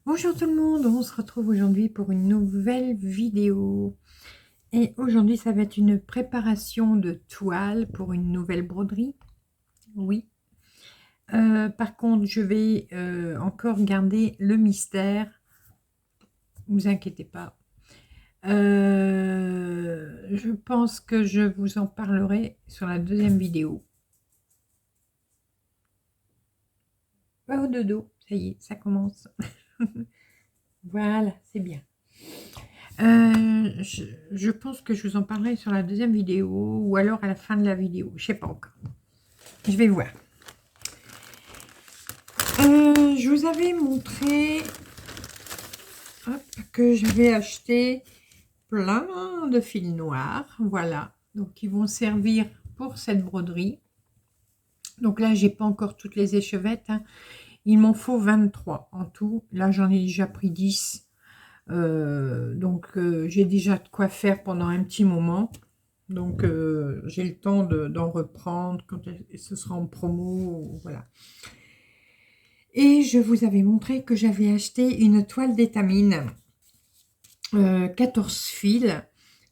Bonjour tout le monde, on se retrouve aujourd'hui pour une nouvelle vidéo. Et aujourd'hui, ça va être une préparation de toile pour une nouvelle broderie. Oui. Par contre, je vais encore garder le mystère. Ne vous inquiétez pas. Je pense que je vous en parlerai sur la deuxième vidéo. Oh, dodo, ça y est, ça commence. Voilà, c'est bien. Je pense que je vous en parlerai sur la deuxième vidéo ou alors à la fin de la vidéo. Je sais pas encore. Je vais voir. Je vous avais montré que j'avais acheté plein de fils noirs. Voilà. Donc, ils vont servir pour cette broderie. Donc là, j'ai pas encore toutes les échevettes. Hein. Il m'en faut 23 en tout. Là, j'en ai déjà pris 10. Donc, j'ai déjà de quoi faire pendant un petit moment. Donc, j'ai le temps d'en reprendre quand ce sera en promo. Voilà. Et je vous avais montré que j'avais acheté une toile d'étamine. 14 fils.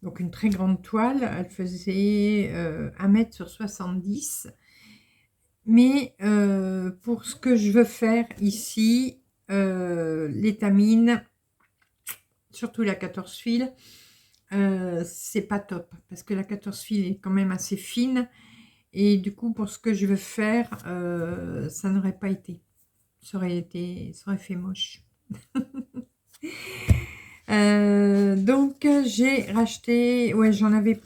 Donc, une très grande toile. Elle faisait 1 mètre sur 70. Mais pour ce que je veux faire ici, l'étamine, surtout la 14 fils, c'est pas top parce que la 14 fils est quand même assez fine et du coup pour ce que je veux faire ça n'aurait pas été, ça aurait fait moche. Donc j'ai racheté, ouais, j'en avais,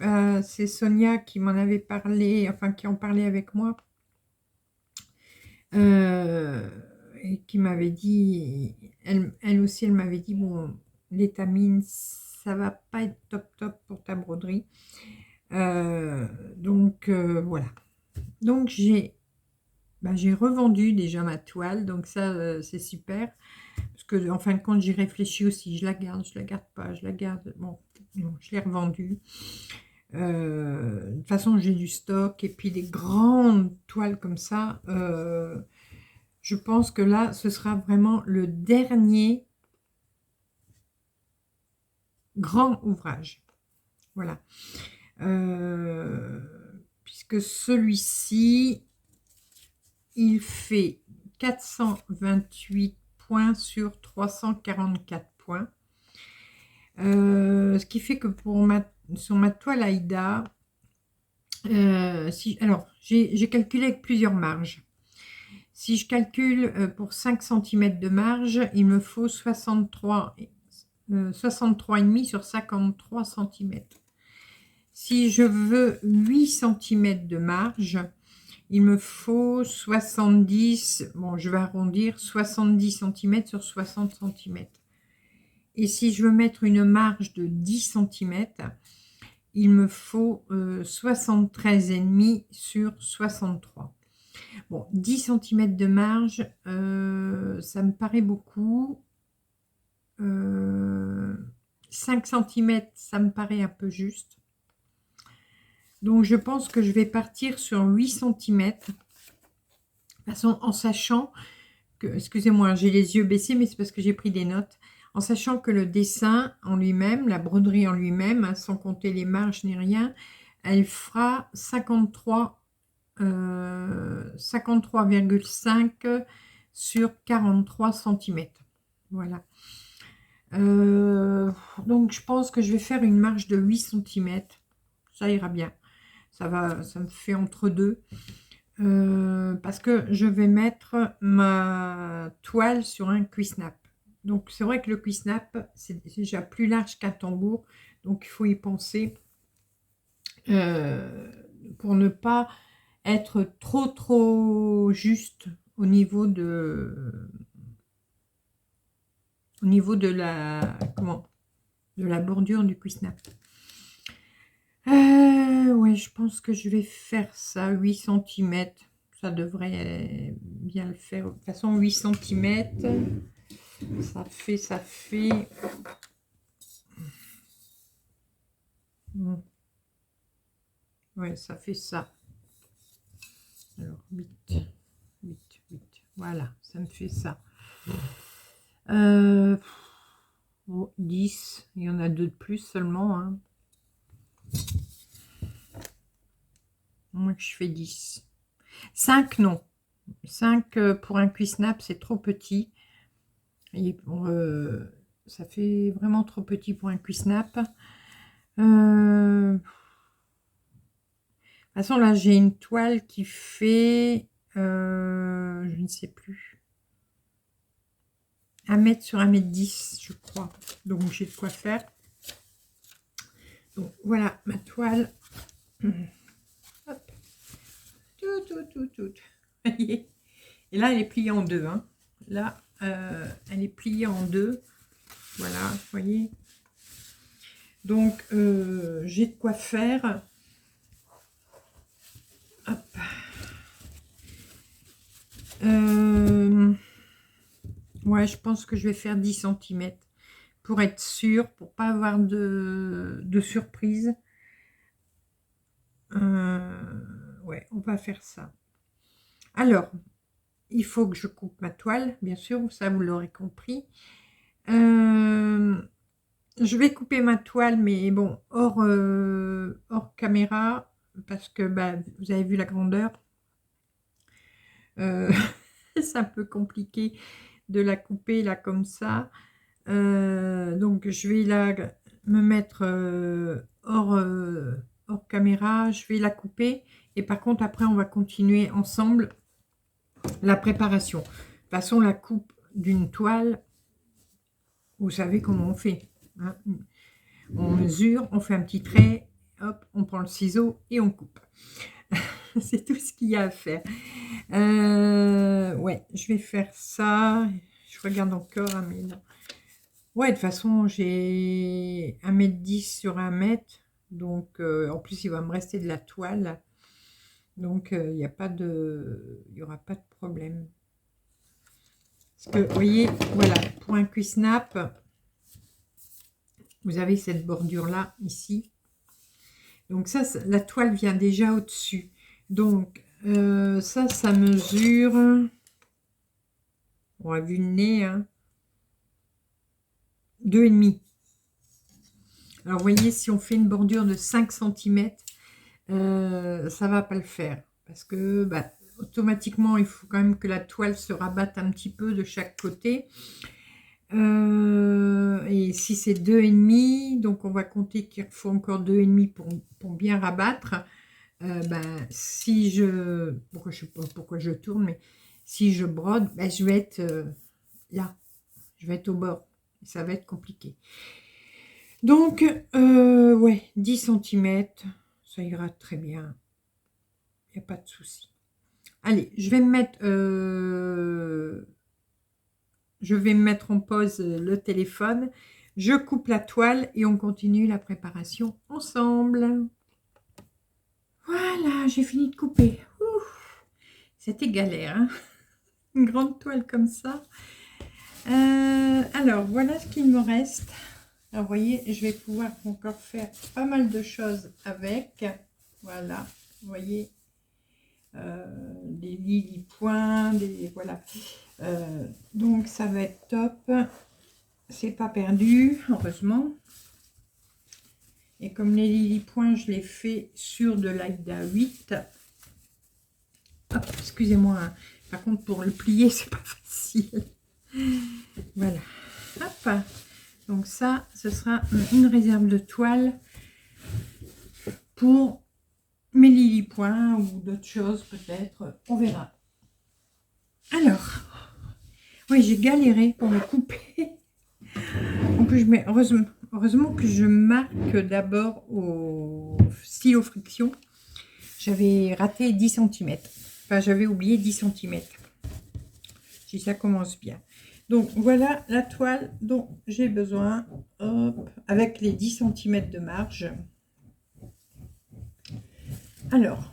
c'est Sonia qui m'en avait parlé, enfin qui en parlait avec moi, et qui m'avait dit, elle aussi elle m'avait dit bon, l'étamine ça va pas être top pour ta broderie. Donc voilà. Donc j'ai revendu déjà ma toile, donc ça c'est super. Parce que en fin de compte, j'y réfléchis aussi. Je la garde pas, je la garde. Bon, non, je l'ai revendue. De toute façon, j'ai du stock. Et puis des grandes toiles comme ça, je pense que là, ce sera vraiment le dernier grand ouvrage. Voilà. Puisque celui-ci, il fait 428 points sur 344 points. Ce qui fait que sur ma toile Aïda, alors j'ai calculé avec plusieurs marges. Si je calcule pour 5 cm de marge, il me faut 63,5 sur 53 cm. Si je veux 8 cm de marge, il me faut 70, bon je vais arrondir, 70 cm sur 60 cm. Et si je veux mettre une marge de 10 cm, il me faut 73,5 sur 63. Bon, 10 cm de marge, ça me paraît beaucoup. 5 cm, ça me paraît un peu juste. Donc, je pense que je vais partir sur 8 cm. De toute façon, en sachant que, excusez-moi, j'ai les yeux baissés, mais c'est parce que j'ai pris des notes. En sachant que le dessin en lui-même, la broderie en lui-même, hein, sans compter les marges ni rien, elle fera 53,5 sur 43 cm. Voilà. Donc, je pense que je vais faire une marge de 8 cm. Ça ira bien. Ça me fait entre deux. Parce que je vais mettre ma toile sur un cuissnap. Donc c'est vrai que le cuissnap c'est déjà plus large qu'un tambour, donc il faut y penser. pour ne pas être trop juste au niveau de la de la bordure du cuisse-nappe. Ouais, je pense que je vais faire ça 8 cm. Ça devrait bien le faire. De toute façon, 8 cm, ça fait. Ouais, ça fait ça. Alors, 8. Voilà, ça me fait ça. 10. Il y en a 2 de plus seulement. Hein. Moi, je fais 10. 5, non. 5 pour un cuisse-nappe, c'est trop petit. Et ça fait vraiment trop petit pour un cuisse-nappe. De toute façon, là, j'ai une toile qui fait, je ne sais plus, 1 m sur 1 m 10, je crois. Donc, j'ai de quoi faire. Donc, voilà ma toile. Hop. Tout. Et là, elle est pliée en deux. Hein. Là, elle est pliée en deux. Voilà, vous voyez. Donc, j'ai de quoi faire. Hop. Ouais, je pense que je vais faire 10 cm pour être sûre, pour pas avoir de surprise. Ouais, on va faire ça. Alors, il faut que je coupe ma toile, bien sûr, ça vous l'aurez compris. Je vais couper ma toile, mais bon, hors caméra, parce que bah, vous avez vu la grandeur. C'est un peu compliqué de la couper là comme ça. Donc je vais me mettre hors caméra, je vais la couper. Et par contre, après, on va continuer ensemble la préparation. De toute façon, la coupe d'une toile, vous savez comment on fait. Hein, on mesure, on fait un petit trait, hop, on prend le ciseau et on coupe. C'est tout ce qu'il y a à faire. Ouais, je vais faire ça. Je regarde encore, hein, mais non. Ouais, de toute façon, j'ai 1 m 10 sur 1 m. Donc, en plus, il va me rester de la toile. Donc, il n'y aura pas de problème. Parce que, vous voyez, voilà, pour un cuisse-nappe, vous avez cette bordure-là, ici. Donc, ça, la toile vient déjà au-dessus. Donc, ça mesure... On a vu le nez, hein. 2,5. Alors, vous voyez, si on fait une bordure de 5 cm, ça va pas le faire. Parce que, bah, automatiquement, il faut quand même que la toile se rabatte un petit peu de chaque côté. Et si c'est 2,5, donc on va compter qu'il faut encore 2,5 pour bien rabattre. Ben, si je... je sais pas pourquoi je tourne, mais si je brode, ben, je vais être là. Je vais être au bord. Ça va être compliqué. Donc, ouais, 10 cm, ça ira très bien. Il n'y a pas de souci. Allez, je vais me mettre en pause le téléphone. Je coupe la toile et on continue la préparation ensemble. Voilà, j'ai fini de couper. C'était galère, hein, une grande toile comme ça. Alors, voilà ce qu'il me reste. Alors, vous voyez, je vais pouvoir encore faire pas mal de choses avec. Voilà, vous voyez, des lili-points, voilà. Donc, ça va être top. C'est pas perdu, heureusement. Et comme les lili-points, je les fais sur de l'Aïda 8. Hop, excusez-moi. Hein. Par contre, pour le plier, c'est pas facile. Voilà. Hop. Donc ça, ce sera une réserve de toile pour mes lili-points ou d'autres choses peut-être. On verra. Alors, oui, j'ai galéré pour me couper. En plus, heureusement, heureusement que je marque d'abord au stylo friction. J'avais raté 10 cm. Enfin, j'avais oublié 10 cm. Si ça commence bien. Donc, voilà la toile dont j'ai besoin. Hop, avec les 10 cm de marge. Alors,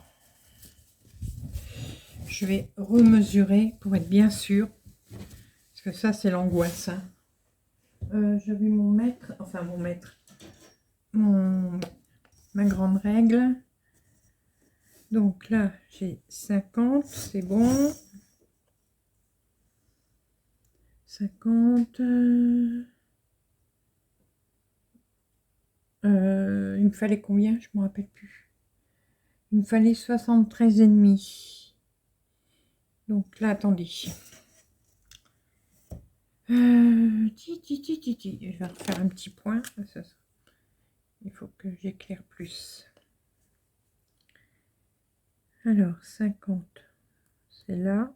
je vais remesurer pour être bien sûr. Parce que ça, c'est l'angoisse. Hein. Je vais mon mètre, enfin mon mètre, ma grande règle. Donc là, j'ai 50, c'est bon. 50. Il me fallait combien? Je ne me rappelle plus. Il me fallait 73,5. Donc là, attendez. Je vais refaire un petit point. Il faut que j'éclaire plus. Alors, 50, c'est là.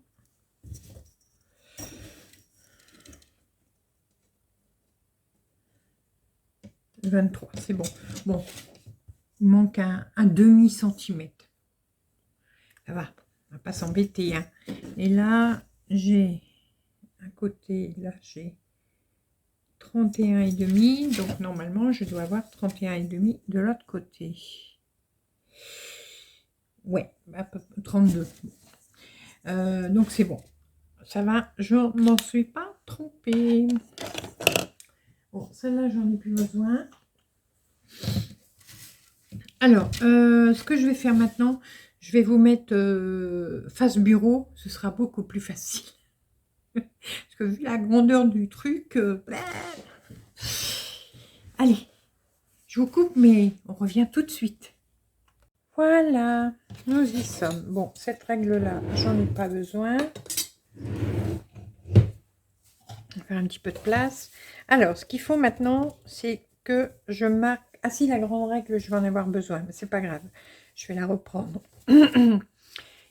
« 23, c'est bon. Bon, il manque un demi-centimètre. Ça va, on va pas s'embêter. Hein. Et là, j'ai un côté, là, j'ai 31,5. Donc, normalement, je dois avoir 31,5 de l'autre côté. Ouais, à peu près 32. Donc, c'est bon. Ça va, je m'en suis pas trompée. Bon, celle-là, j'en ai plus besoin. Alors, ce que je vais faire maintenant, je vais vous mettre face bureau. Ce sera beaucoup plus facile. Parce que vu la grandeur du truc... Allez, je vous coupe, mais on revient tout de suite. Voilà, nous y sommes. Bon, cette règle-là, j'en ai pas besoin. On va faire un petit peu de place. Alors, ce qu'il faut maintenant, c'est que je marque... Ah si, la grande règle, je vais en avoir besoin, mais c'est pas grave. Je vais la reprendre. Il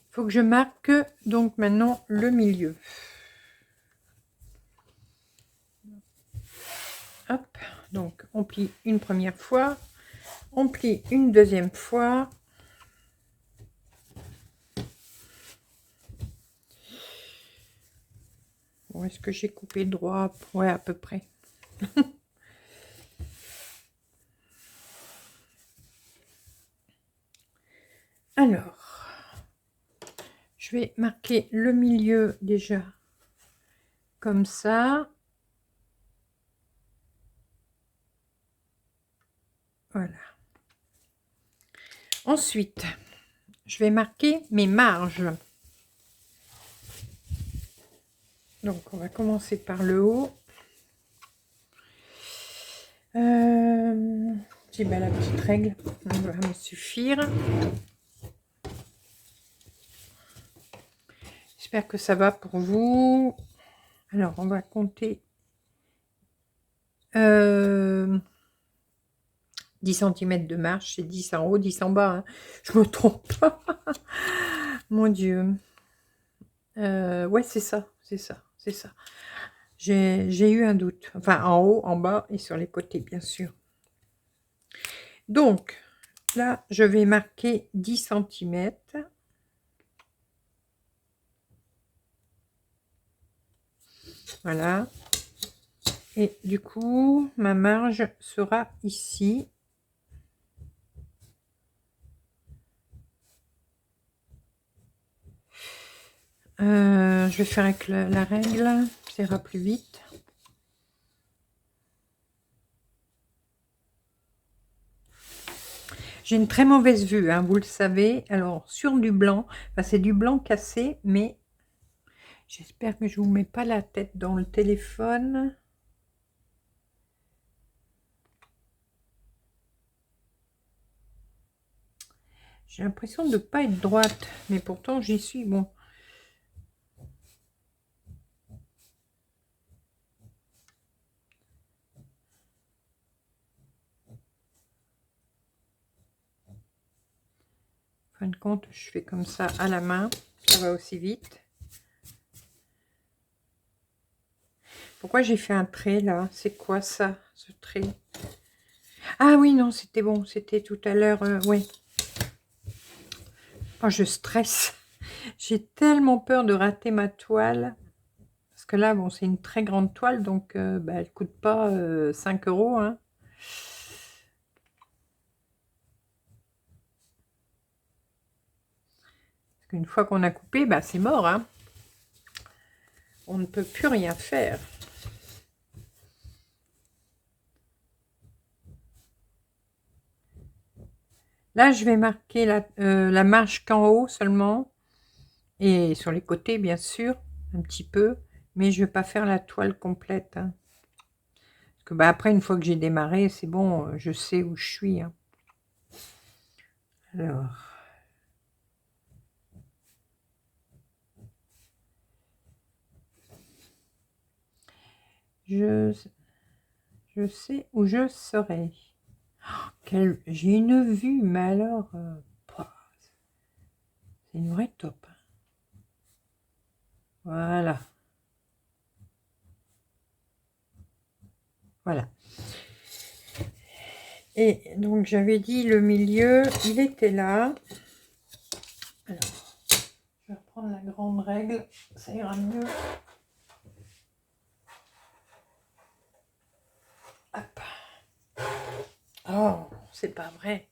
faut que je marque donc maintenant le milieu. Hop, donc on plie une première fois, on plie une deuxième fois. Bon, est-ce que j'ai coupé droit? Ouais, à peu près. Alors, je vais marquer le milieu déjà comme ça. Voilà. Ensuite, je vais marquer mes marges. Donc, on va commencer par le haut. J'ai la petite règle, ça va me suffire. J'espère que ça va pour vous. Alors, on va compter 10 cm de marche, c'est 10 en haut, 10 en bas. Hein. Je me trompe pas. Mon Dieu. Ouais, c'est ça, c'est ça, c'est ça. J'ai eu un doute. Enfin, en haut, en bas et sur les côtés, bien sûr. Donc, là, je vais marquer 10 cm. Voilà. Et du coup, ma marge sera ici. Je vais faire avec la règle, ça ira plus vite. J'ai une très mauvaise vue, hein, vous le savez. Alors, sur du blanc, enfin, c'est du blanc cassé, mais j'espère que je ne vous mets pas la tête dans le téléphone. J'ai l'impression de ne pas être droite, mais pourtant j'y suis. Bon. En fin de compte, je fais comme ça à la main, ça va aussi vite. Pourquoi j'ai fait un trait là? C'est quoi ça, ce trait? Ah oui, non, c'était bon. C'était tout à l'heure. Ouais. Oh, je stresse. J'ai tellement peur de rater ma toile. Parce que là, bon, c'est une très grande toile. Donc, bah, elle ne coûte pas 5 €. Hein. Parce qu'une fois qu'on a coupé, bah, c'est mort. Hein. On ne peut plus rien faire. Là, je vais marquer la marge qu'en haut seulement. Et sur les côtés, bien sûr, un petit peu. Mais je ne vais pas faire la toile complète. Hein. Parce que bah, après, une fois que j'ai démarré, c'est bon, je sais où je suis. Hein. Alors... Je sais où je serai. J'ai une vue, mais alors... c'est une vraie top. Voilà. Voilà. Et donc, j'avais dit le milieu, il était là. Alors, je vais reprendre la grande règle, ça ira mieux. Hop. Oh, c'est pas vrai.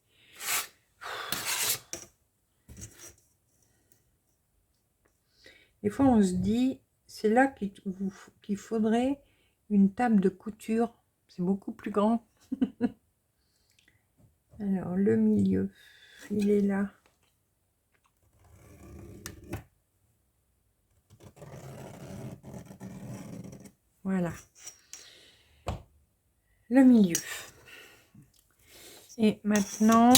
Des fois, on se dit, c'est là qu'il faudrait une table de couture. C'est beaucoup plus grand. Alors, le milieu, il est là. Voilà. Le milieu. Et maintenant,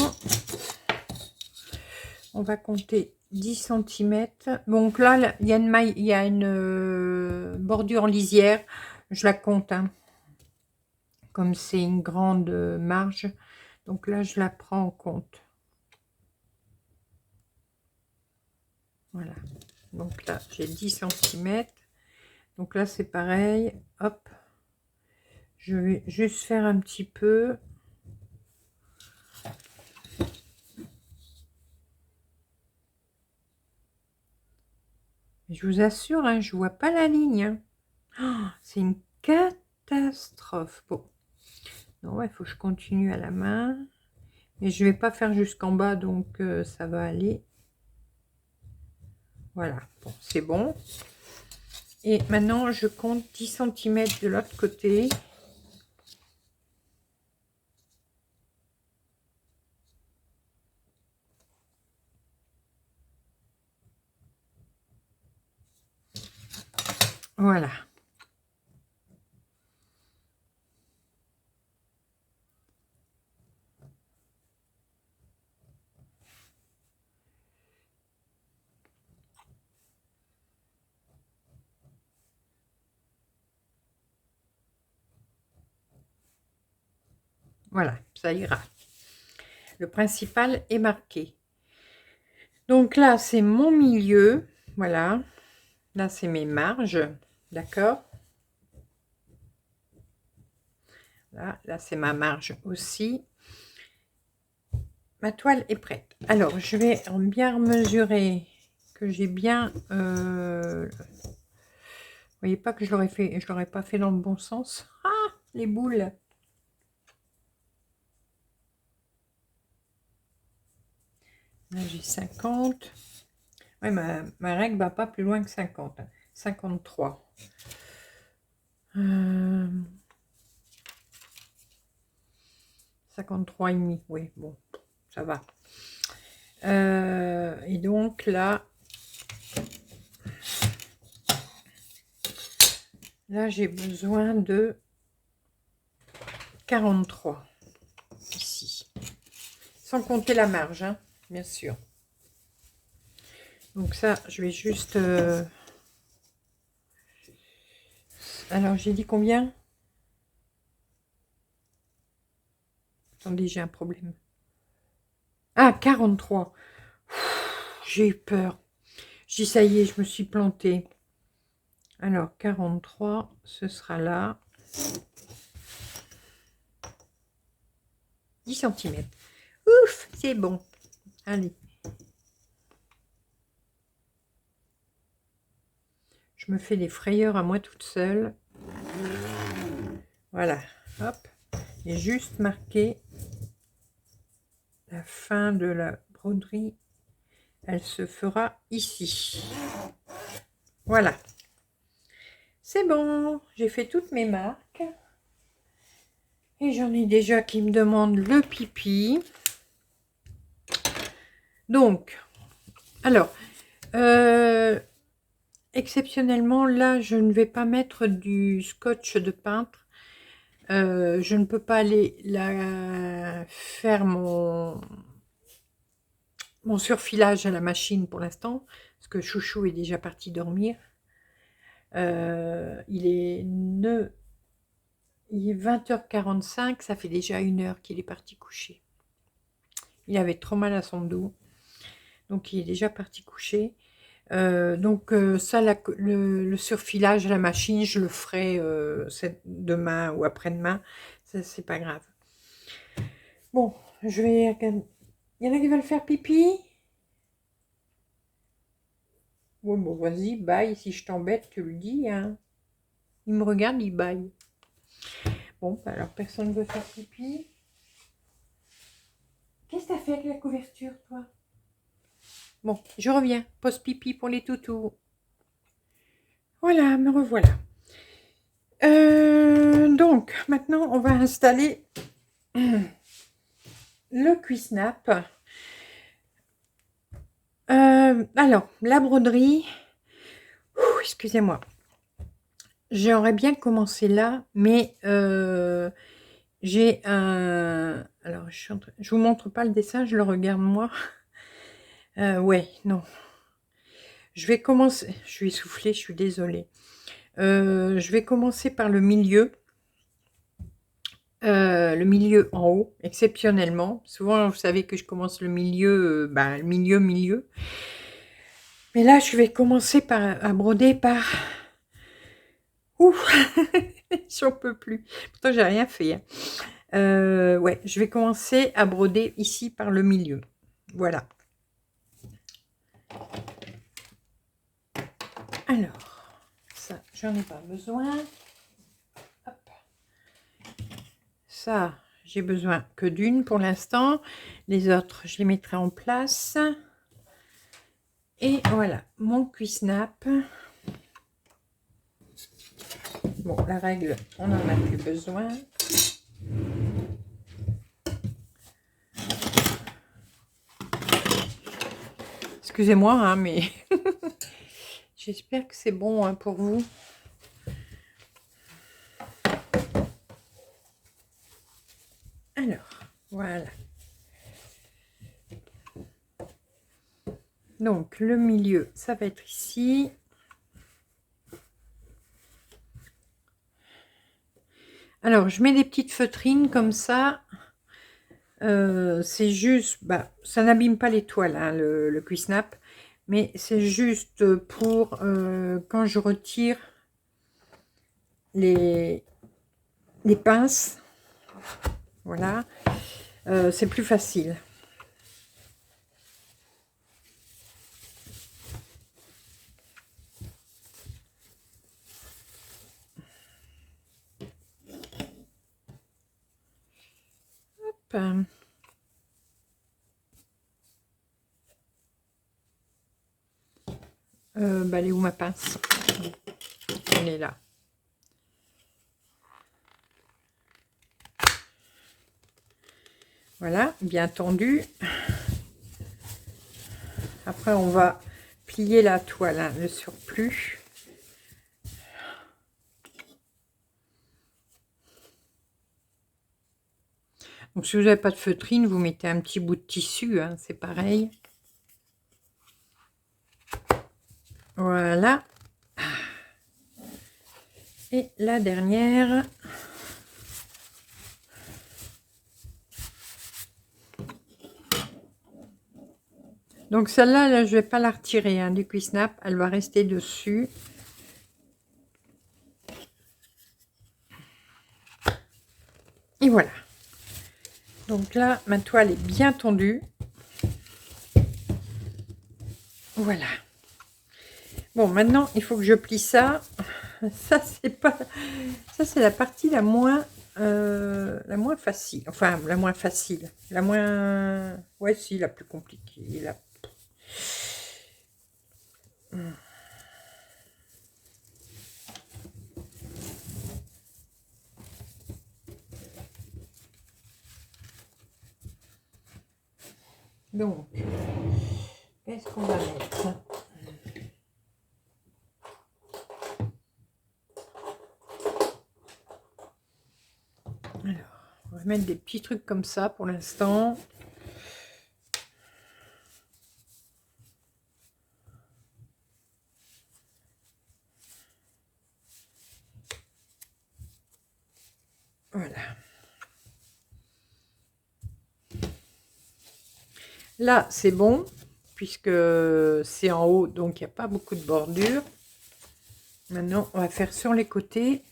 on va compter 10 cm. Donc là, il y a une maille, il y a une bordure en lisière. Je la compte, hein. Comme c'est une grande marge. Donc là, je la prends en compte. Voilà. Donc là, j'ai 10 cm. Donc là, c'est pareil. Hop. Je vais juste faire un petit peu. Je vous assure, hein, je vois pas la ligne. Hein. Oh, c'est une catastrophe. Bon. Non, il faut que je continue à la main. Mais je vais pas faire jusqu'en bas, donc ça va aller. Voilà. Bon, c'est bon. Et maintenant, je compte 10 cm de l'autre côté. Voilà. Voilà, ça ira. Le principal est marqué. Donc là, c'est mon milieu. Voilà. Là, c'est mes marges. D'accord. Là c'est ma marge aussi. Ma toile est prête. Alors, je vais bien mesurer que j'ai bien... Vous voyez pas que je l'aurais pas fait dans le bon sens. Ah, les boules. Là, j'ai 50. Ouais, ma règle va pas plus loin que 50. 53. 53 et demi. Oui, bon, ça va. Et donc là, j'ai besoin de 43 ici, sans compter la marge, hein, bien sûr. Donc ça, je vais juste... Alors, j'ai dit combien? Attendez, j'ai un problème. Ah, 43. J'ai eu peur. Je dis, ça y est, je me suis plantée. Alors, 43, ce sera là. 10 cm. Ouf, c'est bon. Allez. Je me fais des frayeurs à moi toute seule. Voilà, hop. J'ai juste marqué la fin de la broderie. Elle se fera ici. Voilà. C'est bon, j'ai fait toutes mes marques. Et j'en ai déjà qui me demandent le pipi. Donc, alors, exceptionnellement, là, je ne vais pas mettre du scotch de peintre. Je ne peux pas aller faire mon surfilage à la machine pour l'instant, parce que Chouchou est déjà parti dormir. Il est 20h45, ça fait déjà 1 heure qu'il est parti coucher. Il avait trop mal à son dos, donc il est déjà parti coucher. Donc ça, le surfilage à la machine, je le ferai demain ou après-demain, ça c'est pas grave. Bon, je vais... Il y en a qui veulent faire pipi? Bon, vas-y, bye, si je t'embête, tu le dis, hein. Il me regarde, il baille. Bon, alors personne ne veut faire pipi. Qu'est-ce que t'as fait avec la couverture, toi? Bon, je reviens. Pause pipi pour les toutous. Voilà, me revoilà. Donc, maintenant, on va installer le Cuisnap. Alors, la broderie. Excusez-moi. J'aurais bien commencé là, mais j'ai un... Alors, je vous montre pas le dessin, je le regarde moi. Ouais, non. Je vais commencer... Je suis essoufflée, je suis désolée. Je vais commencer par le milieu. Le milieu en haut, exceptionnellement. Souvent, vous savez que je commence le milieu, le milieu. Mais là, je vais commencer à broder par... Ouh, j'en peux plus. Pourtant, j'ai rien fait. Hein. Ouais, je vais commencer à broder ici par le milieu. Voilà. Alors, ça, j'en ai pas besoin. Hop. Ça, j'ai besoin que d'une pour l'instant. Les autres, je les mettrai en place. Et voilà, mon Cuisnap. Bon, la règle, on n'en a plus besoin. Excusez-moi, hein, mais j'espère que c'est bon hein, pour vous. Alors, voilà. Donc, le milieu, ça va être ici. Alors, je mets des petites feutrines comme ça. C'est juste, ça n'abîme pas les toiles, hein, le Cuisnap. Mais c'est juste pour quand je retire les pinces. Voilà. C'est plus facile. Hop. Elle est où ma pince? Elle est là. Voilà, bien tendu. Après, on va plier la toile, hein, le surplus. Donc, si vous n'avez pas de feutrine, vous mettez un petit bout de tissu, hein, c'est pareil. Voilà. Et la dernière. Donc celle-là, là, je vais pas la retirer hein, du Cuisnap, elle va rester dessus. Et voilà. Donc là, ma toile est bien tendue. Voilà. Bon, maintenant, il faut que je plie ça. Ça, c'est la partie la moins facile. Enfin, la moins facile. La moins... Ouais, si, la plus compliquée. Donc, qu'est-ce qu'on va mettre? Alors, on va mettre des petits trucs comme ça pour l'instant. Voilà. Là, c'est bon, puisque c'est en haut, donc il n'y a pas beaucoup de bordure. Maintenant, on va faire sur les côtés.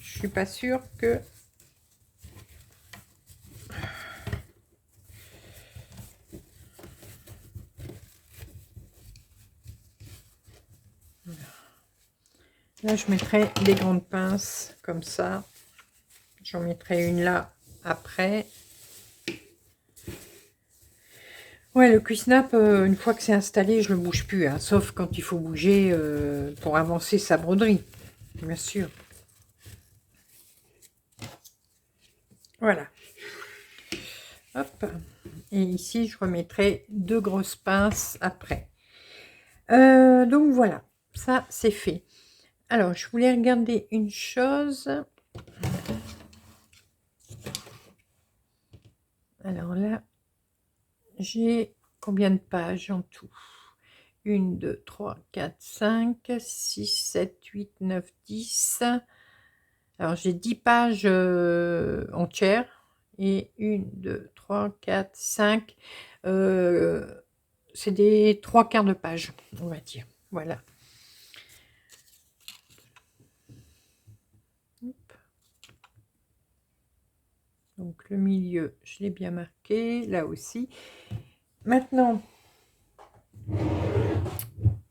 Je suis pas sûre que... Là, je mettrai des grandes pinces comme ça. J'en mettrai une là après. Ouais, le cuissnap, une fois que c'est installé, je ne le bouge plus, hein, sauf quand il faut bouger pour avancer sa broderie, bien sûr. Voilà. Hop. Et ici, je remettrai 2 grosses pinces après. Donc voilà, ça c'est fait. Alors, je voulais regarder une chose. Alors là, j'ai combien de pages en tout? 1, 2, 3, 4, 5, 6, 7, 8, 9, 10. Alors, j'ai 10 pages entières. Et 1, 2, 3, 4, 5. C'est des 3/4 de page, on va dire. Voilà. Hop. Donc, le milieu, je l'ai bien marqué. Là aussi. Maintenant,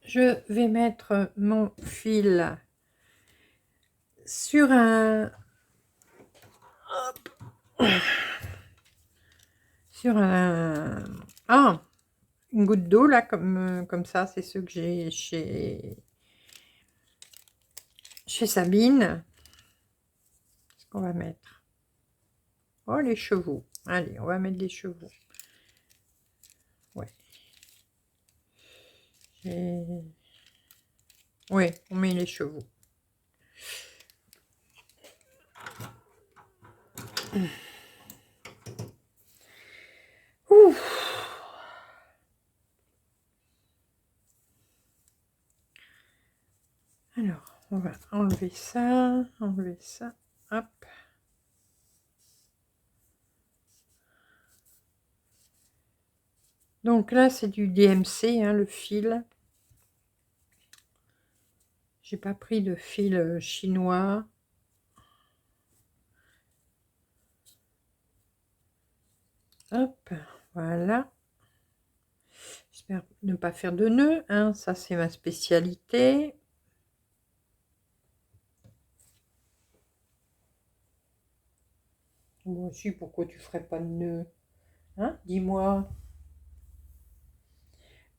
je vais mettre mon fil sur un... Hop. Sur un... Ah, une goutte d'eau, là, comme ça. C'est ce que j'ai chez Sabine. Qu'est-ce qu'on va mettre? Oh, les chevaux. Allez, on va mettre des chevaux. Ouais. Ouais, on met les chevaux. Ouf. Alors, on va enlever ça, hop. Donc là, c'est du DMC, hein, le fil. J'ai pas pris de fil chinois. Hop, voilà. J'espère ne pas faire de nœuds, hein, ça c'est ma spécialité. Moi aussi, pourquoi tu ferais pas de nœuds? Hein, dis-moi.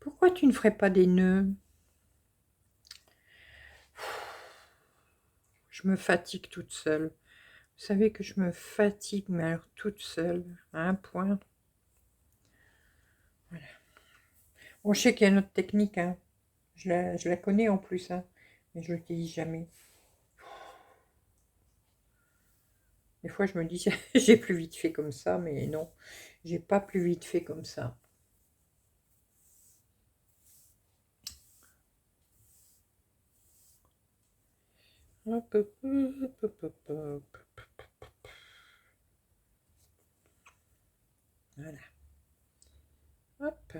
Pourquoi tu ne ferais pas des nœuds? Je me fatigue toute seule. Vous savez que je me fatigue, mais alors toute seule, à un point. Voilà. Bon, je sais qu'il y a une autre technique, hein. Je la connais en plus, hein, mais je ne l'utilise jamais. Des fois, je me dis, j'ai plus vite fait comme ça, mais non, j'ai pas plus vite fait comme ça. Hop, hop, hop, hop, hop. Voilà. Hop.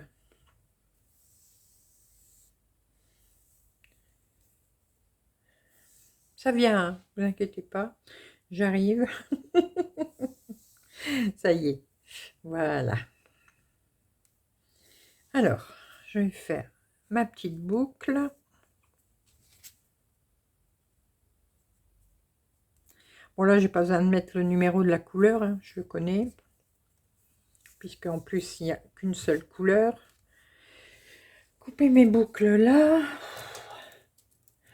Ça vient, hein. vous inquiétez pas, j'arrive. Ça y est, voilà. Alors, je vais faire ma petite boucle. Bon là, j'ai pas besoin de mettre le numéro de la couleur, hein, je le connais. Puisqu'en plus, il n'y a qu'une seule couleur. Couper mes boucles là.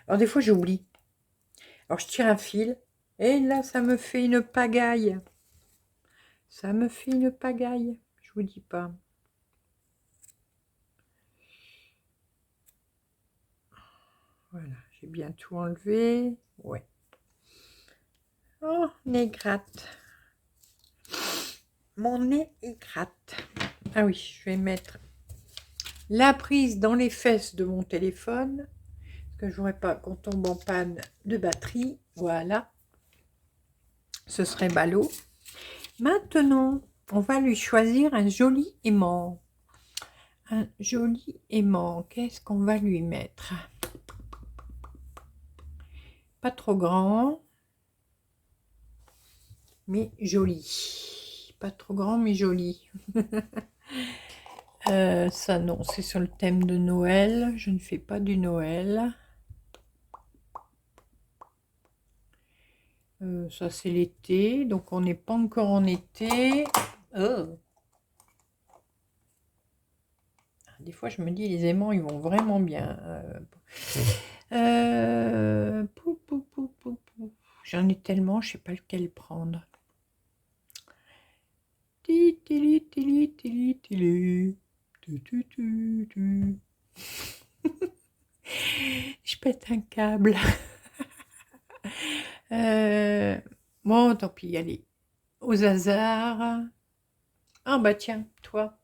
Alors des fois, j'oublie. Alors je tire un fil. Et là, ça me fait une pagaille. Ça me fait une pagaille. Je vous dis pas. Voilà, j'ai bien tout enlevé. Ouais. Oh, nez gratte. Mon nez est gratte. Ah oui, je vais mettre la prise dans les fesses de mon téléphone. Parce que je voudrais pas qu'on tombe en panne de batterie. Voilà. Ce serait ballot. Maintenant, on va lui choisir un joli aimant. Un joli aimant. Qu'est-ce qu'on va lui mettre? Pas trop grand, mais joli. Pas trop grand, mais joli. Ça, non, c'est sur le thème de Noël. Je ne fais pas du Noël. Ça, c'est l'été. Donc, on n'est pas encore en été. Oh. Des fois, je me dis, les aimants, ils vont vraiment bien. J'en ai tellement, je sais pas lequel prendre. Je pète un câble. Bon, tant pis, allez. Aux hasards. Ah bah tiens, toi.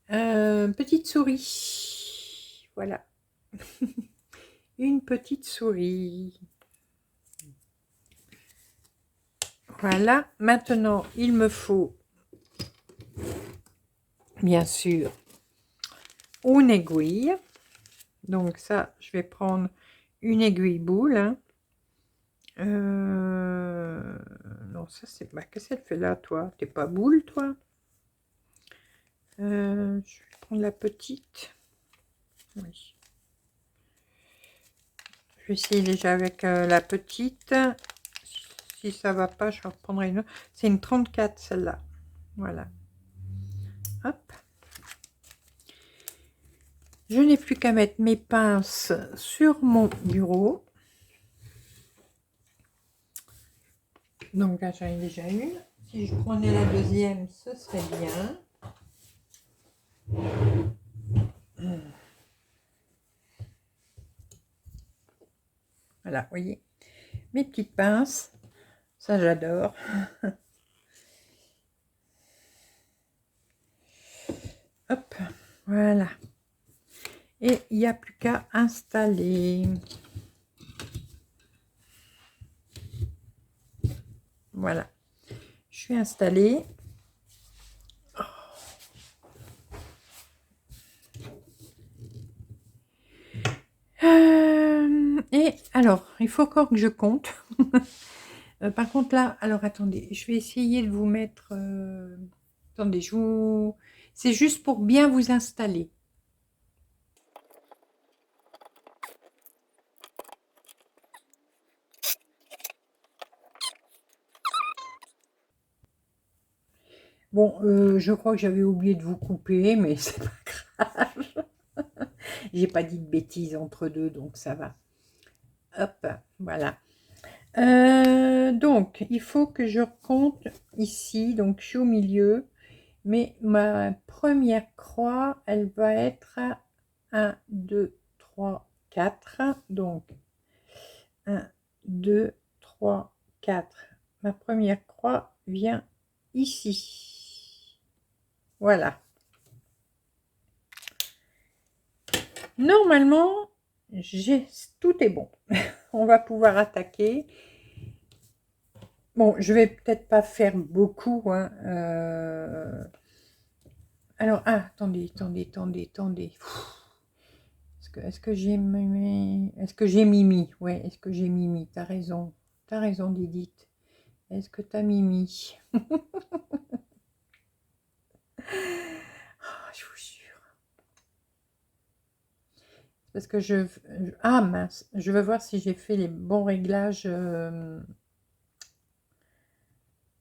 Petite souris. Voilà. Une petite souris. Voilà. Maintenant, il me faut, bien sûr, une aiguille. Donc ça, je vais prendre une aiguille boule. Hein. Non, ça c'est... Bah, qu'est-ce qu'elle fait là, toi? T'es pas boule, toi? Je vais prendre la petite. Oui. Je vais essayer déjà avec la petite. Si ça va pas, je reprendrai une autre. C'est une 34, celle-là. Voilà. Hop. Je n'ai plus qu'à mettre mes pinces sur mon bureau. Donc là, j'en ai déjà une. Si je prenais la deuxième, ce serait bien. Voilà, vous voyez. Mes petites pinces. Ça, j'adore. Hop, voilà. Et il n'y a plus qu'à installer. Voilà. Je suis installée. Et alors, il faut encore que je compte. Par contre, là, alors attendez, je vais essayer de vous mettre... attendez, je vous... C'est juste pour bien vous installer. Bon, je crois que j'avais oublié de vous couper, mais c'est pas grave. J'ai pas dit de bêtises entre deux, donc ça va. Hop, voilà. Donc, il faut que je compte ici. Donc, je suis au milieu. Mais ma première croix, elle va être à 1, 2, 3, 4. Donc, 1, 2, 3, 4. Ma première croix vient ici. Voilà. Normalement, tout est bon. On va pouvoir attaquer. Bon, je vais peut-être pas faire beaucoup. Hein. Alors, attendez. Parce Est-ce que j'ai Mimi? Est-ce que j'ai Mimi? Ouais, est-ce que j'ai Mimi? T'as raison. T'as raison, Didith. Est-ce que t'as Mimi? Ah, je vous jure. Parce que ah mince, je veux voir si j'ai fait les bons réglages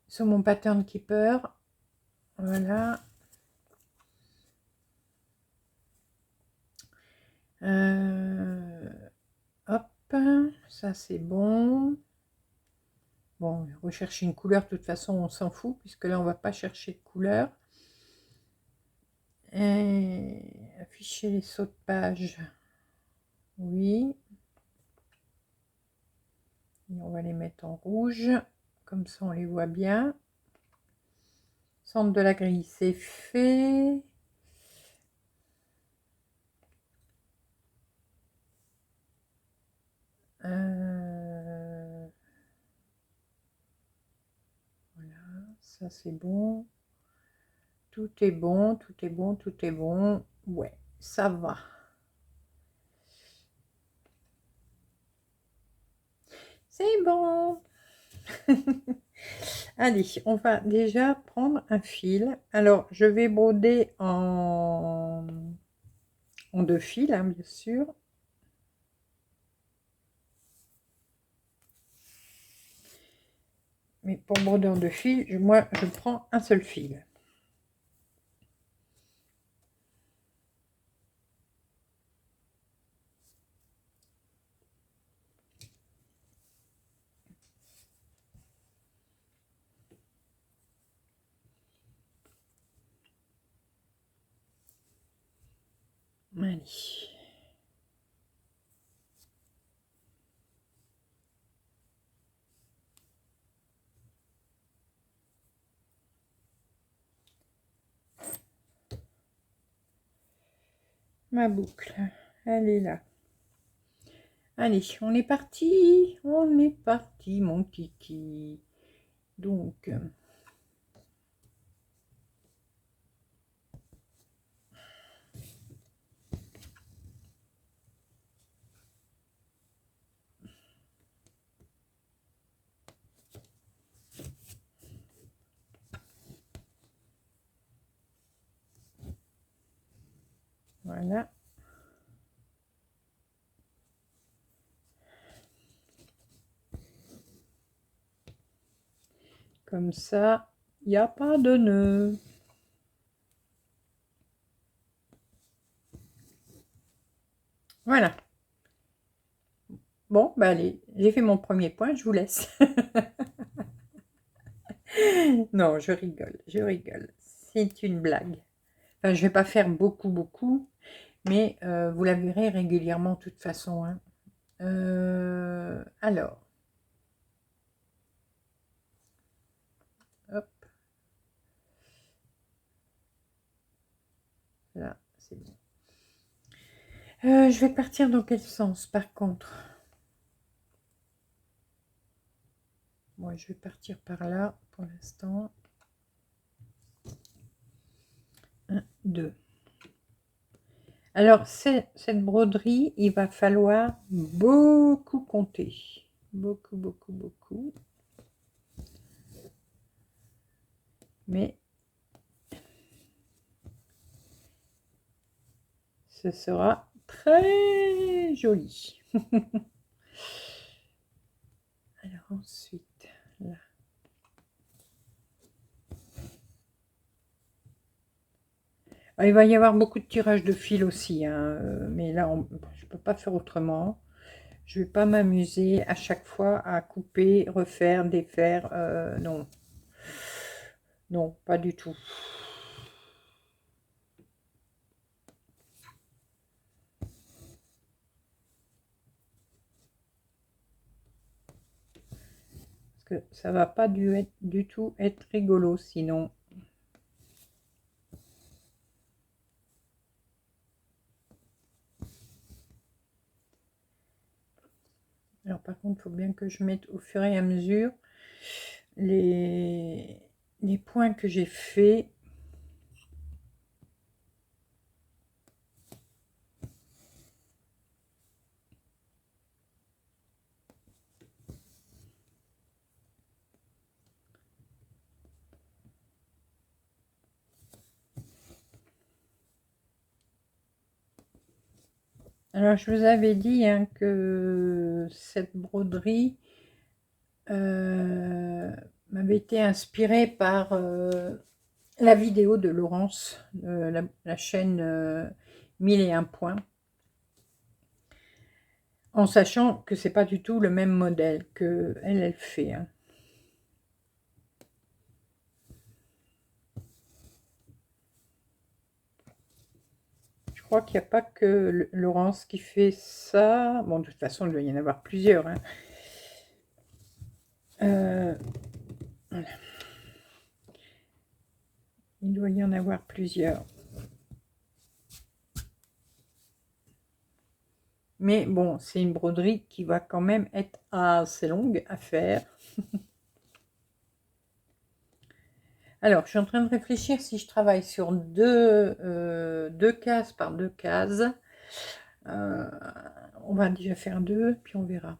sur mon pattern keeper. Voilà. Hop, ça c'est bon. Bon, rechercher une couleur, de toute façon, on s'en fout, puisque là, on va pas chercher de couleur. Et afficher les sauts de page. Oui. Et on va les mettre en rouge. Comme ça, on les voit bien. Centre de la grille, c'est fait. Voilà, ça c'est bon. Tout est bon, tout est bon, tout est bon. Ouais, ça va. C'est bon. Allez, on va déjà prendre un fil. Alors, je vais broder en 2 fils, hein, bien sûr. Mais pour broder en 2 fils, moi, je prends un seul fil. Allez. Ma boucle, elle est là. Allez, on est parti, mon kiki. Donc, voilà. Comme ça, il n'y a pas de nœud. Voilà. Bon, bah allez, j'ai fait mon premier point, je vous laisse. Non, je rigole, je rigole. C'est une blague. Enfin, je vais pas faire beaucoup, mais vous la verrez régulièrement de toute façon, hein. Alors, hop, là, c'est bon. Je vais partir dans quel sens, par contre? Moi, je vais partir par là, pour l'instant. 1, 2. Alors, cette broderie, il va falloir beaucoup compter. Beaucoup. Mais ce sera très joli. Alors ensuite, là. Ah, il va y avoir beaucoup de tirage de fil aussi, hein, mais là, je peux pas faire autrement. Je vais pas m'amuser à chaque fois à couper, refaire, défaire. Non. Non, pas du tout. Parce que ça va pas du tout être rigolo sinon. Alors par contre, il faut bien que je mette au fur et à mesure les points que j'ai fait. Alors, je vous avais dit hein, que cette broderie m'avait été inspirée par la vidéo de Laurence, la chaîne 1001 points, en sachant que c'est pas du tout le même modèle que elle fait. Hein. Je crois qu'il n'y a pas que Laurence qui fait ça. Bon, de toute façon, il doit y en avoir plusieurs. Hein. Voilà. Il doit y en avoir plusieurs. Mais bon, c'est une broderie qui va quand même être assez longue à faire. Alors, je suis en train de réfléchir si je travaille sur deux cases par deux cases. On va déjà faire deux, puis on verra.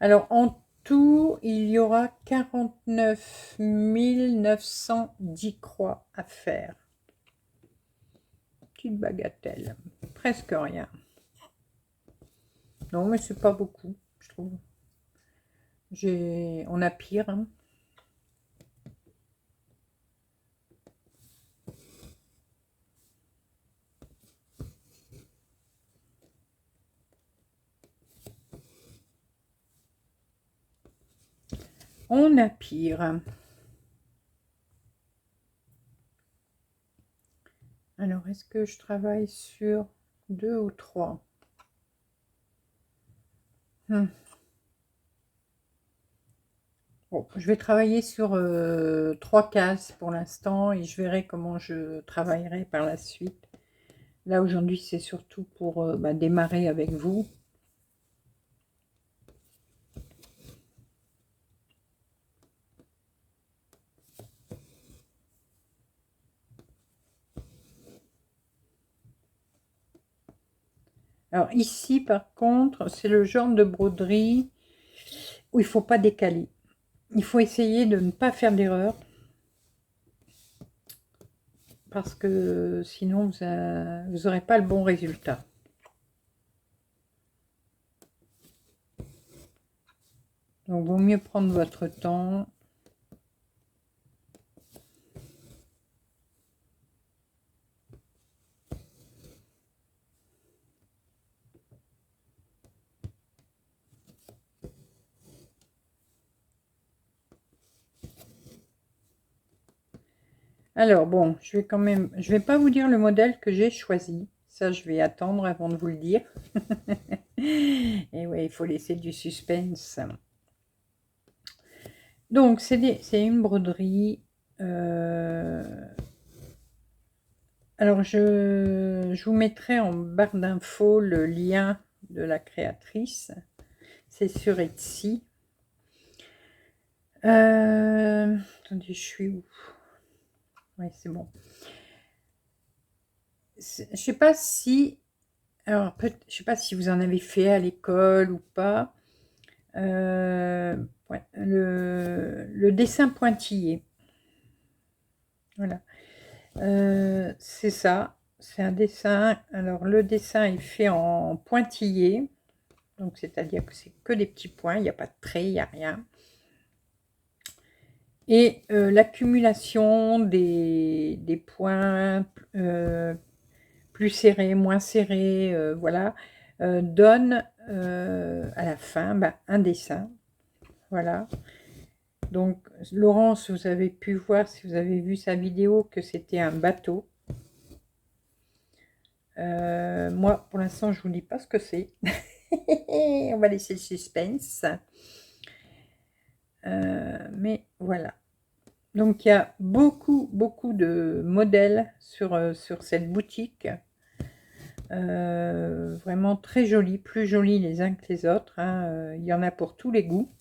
Alors, en tout, il y aura 49 910 croix à faire. Petite bagatelle, presque rien. Non, mais c'est pas beaucoup, je trouve. On a pire. Hein. On a pire. Alors, est-ce que je travaille sur deux ou trois? Bon, je vais travailler sur trois cases pour l'instant et je verrai comment je travaillerai par la suite. Là, aujourd'hui, c'est surtout pour démarrer avec vous. Alors ici, par contre, c'est le genre de broderie où il ne faut pas décaler. Il faut essayer de ne pas faire d'erreur. Parce que sinon, vous n'aurez pas le bon résultat. Donc, il vaut mieux prendre votre temps. Alors bon, je vais pas vous dire le modèle que j'ai choisi. Ça, je vais attendre avant de vous le dire. Et ouais, il faut laisser du suspense. Donc, c'est une broderie. Alors, je vous mettrai en barre d'infos le lien de la créatrice. C'est sur Etsy. Attendez, je suis où? Oui, c'est bon. Je sais pas si... Alors, je sais pas si vous en avez fait à l'école ou pas. Ouais, le dessin pointillé. Voilà. C'est ça. C'est un dessin. Alors, le dessin est fait en pointillé. Donc, c'est-à-dire que c'est que des petits points. Il n'y a pas de trait, il n'y a rien. Et l'accumulation des points plus serrés, moins serrés, voilà, donne à la fin un dessin. Voilà. Donc, Laurence, vous avez pu voir, si vous avez vu sa vidéo, que c'était un bateau. Moi, pour l'instant, je ne vous dis pas ce que c'est. On va laisser le suspense. Mais voilà. Donc, il y a beaucoup, beaucoup de modèles sur cette boutique. Vraiment très jolis, plus jolis les uns que les autres. Hein. Il y en a pour tous les goûts.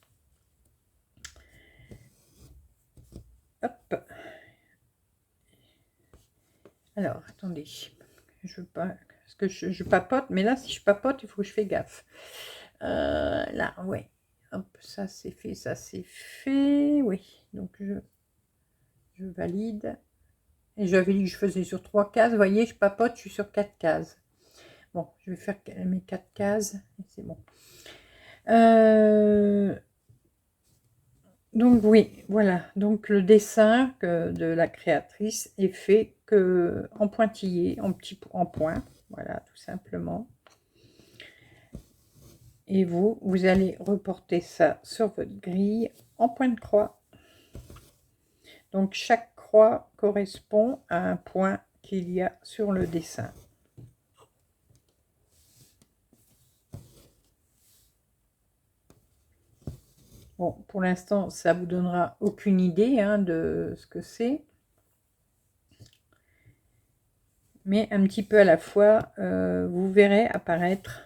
Hop. Alors, attendez. Je veux pas... Parce que je papote. Mais là, si je papote, il faut que je fasse gaffe. Là, ouais. Hop, ça c'est fait, ça c'est fait. Oui. Donc, je valide. Et j'avais dit que je faisais sur 3 cases. Vous voyez, je papote, je suis sur 4 cases. Bon, je vais faire mes 4 cases. C'est bon. Donc oui, voilà. Donc le dessin de la créatrice est fait que en pointillé, en point. Voilà, tout simplement. Et vous allez reporter ça sur votre grille en point de croix. Donc chaque croix correspond à un point qu'il y a sur le dessin. Bon, pour l'instant, ça vous donnera aucune idée hein, de ce que c'est. Mais un petit peu à la fois, vous verrez apparaître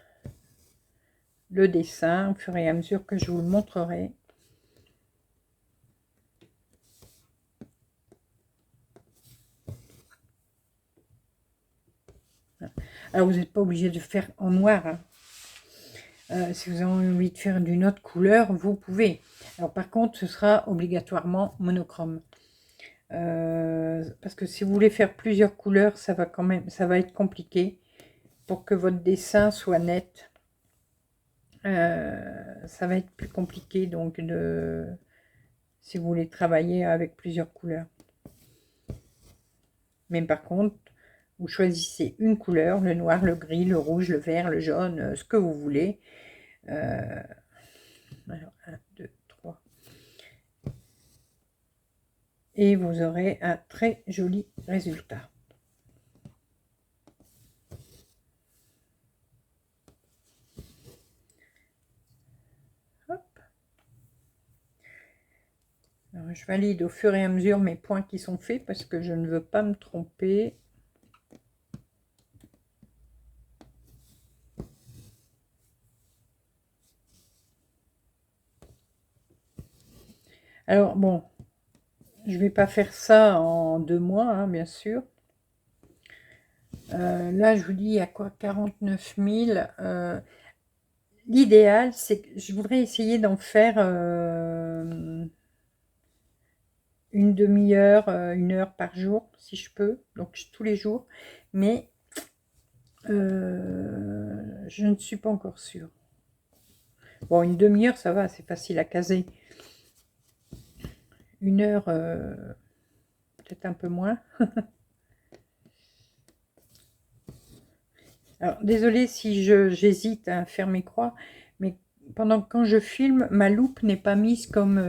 le dessin au fur et à mesure que je vous le montrerai. Alors, vous n'êtes pas obligé de faire en noir. Hein. Si vous avez envie de faire d'une autre couleur, vous pouvez. Alors, par contre, ce sera obligatoirement monochrome. Parce que si vous voulez faire plusieurs couleurs, ça va être compliqué pour que votre dessin soit net. Ça va être plus compliqué donc si vous voulez travailler avec plusieurs couleurs. Mais par contre, vous choisissez une couleur, le noir, le gris, le rouge, le vert, le jaune, ce que vous voulez. Alors, 1, 2, 3. Et vous aurez un très joli résultat. Hop. Alors, je valide au fur et à mesure mes points qui sont faits parce que je ne veux pas me tromper. Alors, bon, je ne vais pas faire ça en 2 mois, hein, bien sûr. Là, je vous dis, il y a quoi 49 000. L'idéal, c'est que je voudrais essayer d'en faire une demi-heure, 1 heure par jour, si je peux. Donc, tous les jours. Mais je ne suis pas encore sûre. Bon, une demi-heure, ça va, c'est facile à caser. 1 heure, peut-être un peu moins. Alors, désolée si j'hésite à faire mes croix, mais quand je filme, ma loupe n'est pas mise comme,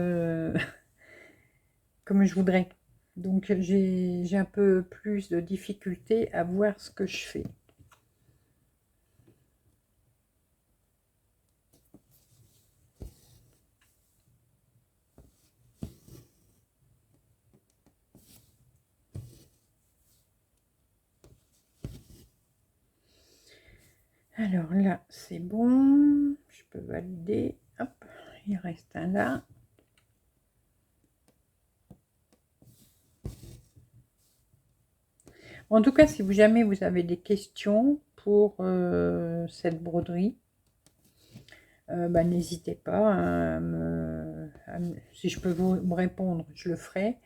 comme je voudrais. Donc, j'ai un peu plus de difficulté à voir ce que je fais. Alors là, c'est bon. Je peux valider. Hop, il reste un là. En tout cas, si jamais vous avez des questions pour cette broderie, n'hésitez pas si je peux vous répondre, je le ferai.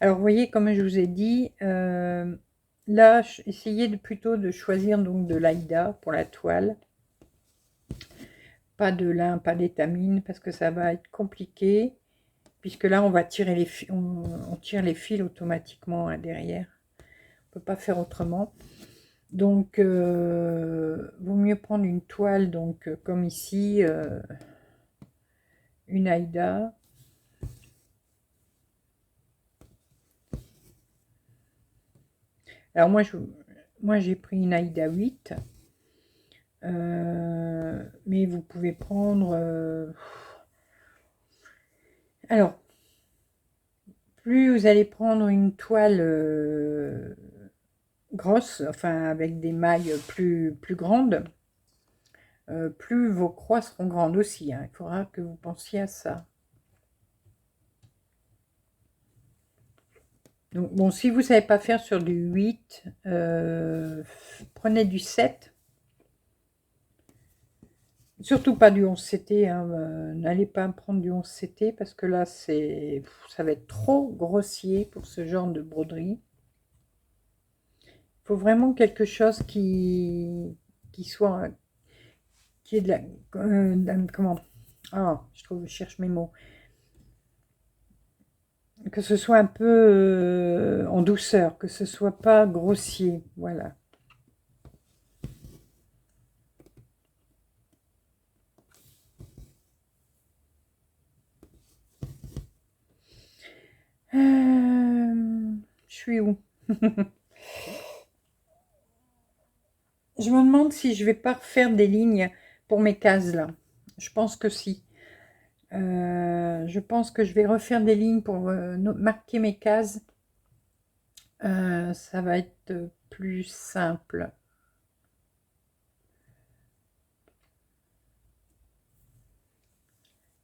Alors, vous voyez, comme je vous ai dit, là, essayez plutôt de choisir donc de l'Aïda pour la toile. Pas de lin, pas d'étamine, parce que ça va être compliqué, puisque là, on va tirer les fils, on tire les fils automatiquement hein, derrière. On peut pas faire autrement. Donc, vaut mieux prendre une toile, donc comme ici, une Aïda. Alors moi j'ai pris une Aïda 8. Mais vous pouvez prendre... Alors, plus vous allez prendre une toile grosse, enfin avec des mailles plus grandes, plus vos croix seront grandes aussi. Hein. Il faudra que vous pensiez à ça. Donc, bon, si vous ne savez pas faire sur du 8, prenez du 7. Surtout pas du 11CT, hein, n'allez pas prendre du 11CT parce que là, ça va être trop grossier pour ce genre de broderie. faut vraiment quelque chose qui soit, qui est de la, comment, ah, je cherche mes mots, que ce soit un peu en douceur, que ce soit pas grossier, voilà. Je suis où? Je me demande si je vais pas refaire des lignes pour mes cases là. Je pense que si. Je pense que je vais refaire des lignes pour marquer mes cases. Ça va être plus simple.